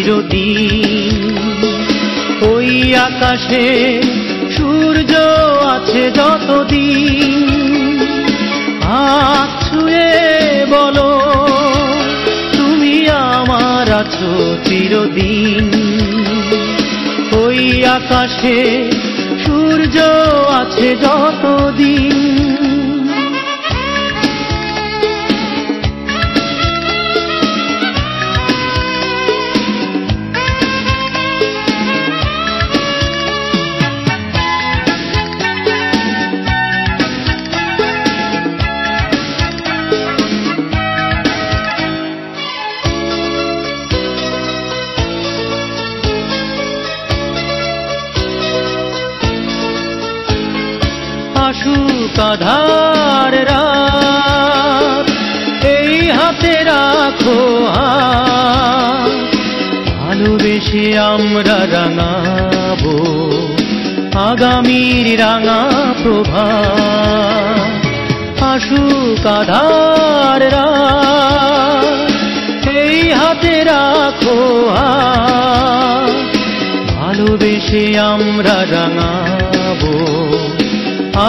চিরদিন। ওই আকাশে সূর্য আছে যতদিন, হাত ছুঁয়ে বলো তুমি আমার আছো চিরদিন। ওই আকাশে সূর্য আছে যতদিন। আসুক আঁধার রাত, এই হাতে রাখো হাত, ভালোবেসে আমরা রাঙাবো আগামীর রাঙা প্রভাত। আসুক আঁধার রাত, এই হাতে রাখো হাত, ভালোবেসে আমরা রাঙাবো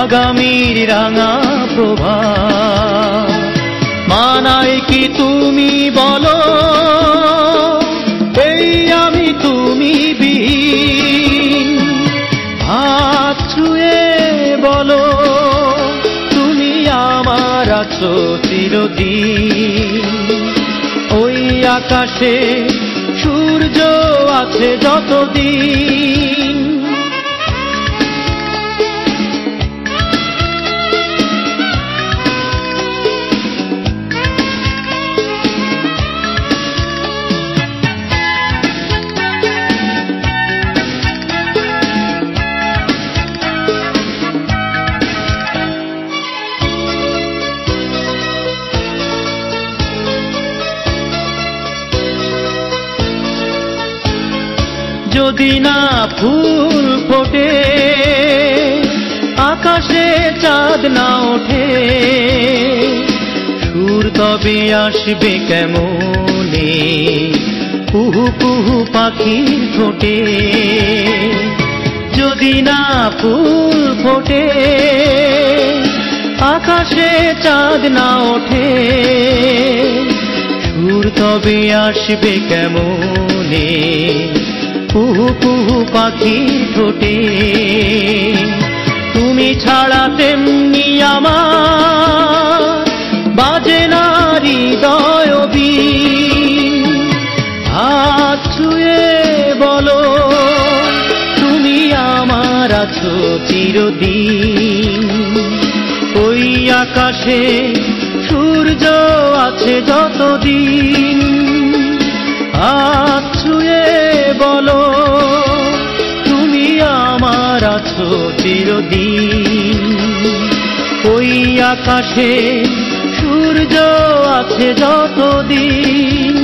আগামীর রাঙা প্রভাত। মানায় কি তুমি বলো এই আমি তুমি বিহীন, হাত ছুঁয়ে বলো তুমি আমার আছো চিরদিন। ওই আকাশে সূর্য আছে যতদিন। যদি না ফুল ফোটে, আকাশে চাঁদ না ওঠে, সুর তবে আসবে কেমনে কুহু কুহু পাখির ঠোঁটে। যদি না ফুল ফোটে, আকাশে চাঁদ না ওঠে, সুর তবে আসবে কেমনে কুহু কুহু পাখির ঠোঁটে। তুমি ছাড়া তেমনি আমার বাজে না হৃদয় বীণ, হাত ছুঁয়ে বলো তুমি আমার আছো চিরদিন। ওই আকাশে সূর্য আছে যতদিন, হাত ছুঁয়ে বলো তুমি আমার আছো চিরদিন। ওই আকাশে সূর্য আছে যতদিন।